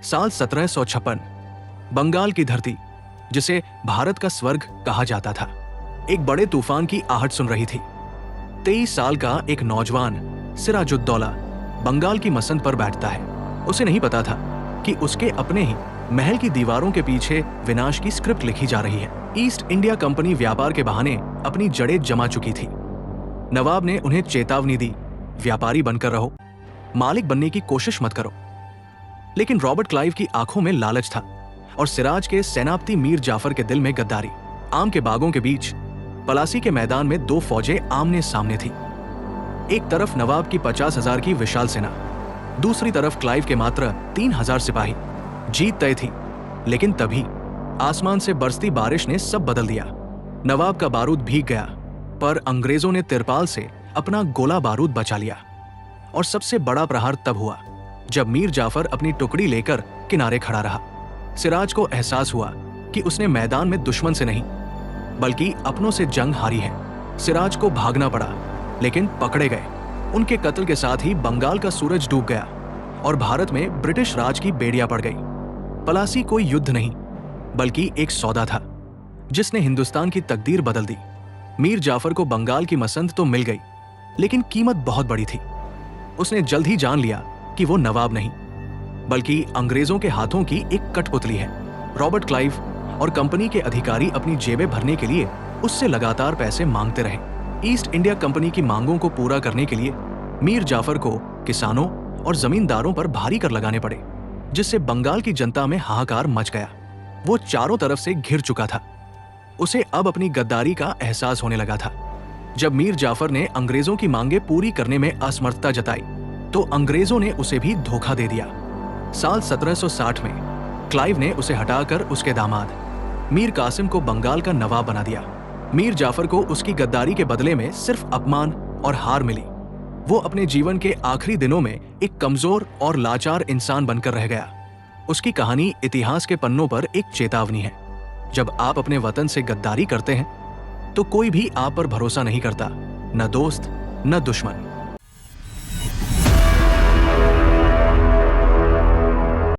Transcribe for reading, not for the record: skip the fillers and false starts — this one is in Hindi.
साल 1756। बंगाल की धरती, जिसे भारत का स्वर्ग कहा जाता था, एक बड़े तूफान की आहट सुन रही थी। 23 साल का एक नौजवान सिराजुद्दौला बंगाल की मसंद पर बैठता है। उसे नहीं पता था कि उसके अपने ही महल की दीवारों के पीछे विनाश की स्क्रिप्ट लिखी जा रही है। ईस्ट इंडिया कंपनी व्यापार के बहाने अपनी जड़ें जमा चुकी थी। नवाब ने उन्हें चेतावनी दी, व्यापारी बनकर रहो, मालिक बनने की कोशिश मत करो। लेकिन रॉबर्ट क्लाइव की आंखों में लालच था और सिराज के सेनापति मीर जाफर के दिल में गद्दारी। आम के बागों के बीच पलासी के मैदान में दो फौजें आमने सामने थी। एक तरफ नवाब की 50,000 की विशाल सेना, दूसरी तरफ क्लाइव के मात्र 3,000 सिपाही। जीत तय थी, लेकिन तभी आसमान से बरसती बारिश ने सब बदल दिया। नवाब का बारूद भीग गया, पर अंग्रेजों ने तिरपाल से अपना गोला बारूद बचा लिया। और सबसे बड़ा प्रहार तब हुआ जब मीर जाफर अपनी टुकड़ी लेकर किनारे खड़ा रहा। सिराज को एहसास हुआ कि उसने मैदान में दुश्मन से नहीं बल्कि अपनों से जंग हारी है। सिराज को भागना पड़ा, लेकिन पकड़े गए। उनके कत्ल के साथ ही बंगाल का सूरज डूब गया और भारत में ब्रिटिश राज की बेड़ियां पड़ गई। पलासी कोई युद्ध नहीं, बल्कि एक सौदा था जिसने हिंदुस्तान की तकदीर बदल दी। मीर जाफर को बंगाल की मसंद तो मिल गई, लेकिन कीमत बहुत बड़ी थी। उसने जल्द ही जान लिया कि वो नवाब नहीं, बल्कि अंग्रेजों के हाथों की एक कठपुतली है। रॉबर्ट क्लाइव और कंपनी के अधिकारी अपनी जेबें भरने के लिए उससे लगातार पैसे मांगते रहे। ईस्ट इंडिया कंपनी की मांगों को पूरा करने के लिए मीर जाफर को किसानों और जमींदारों पर भारी कर लगाने पड़े, जिससे बंगाल की जनता में हाहाकार मच गया। वो चारों तरफ से घिर चुका था। उसे अब अपनी गद्दारी का एहसास होने लगा था। जब मीर जाफर ने अंग्रेजों की मांगें पूरी करने में असमर्थता जताई, तो अंग्रेजों ने उसे भी धोखा दे दिया। साल 1760 में क्लाइव ने उसे हटाकर उसके दामाद मीर कासिम को बंगाल का नवाब बना दिया। मीर जाफर को उसकी गद्दारी के बदले में सिर्फ अपमान और हार मिली। वो अपने जीवन के आखिरी दिनों में एक कमजोर और लाचार इंसान बनकर रह गया। उसकी कहानी इतिहास के पन्नों पर एक चेतावनी है। जब आप अपने वतन से गद्दारी करते हैं, तो कोई भी आप पर भरोसा नहीं करता, न दोस्त न दुश्मन।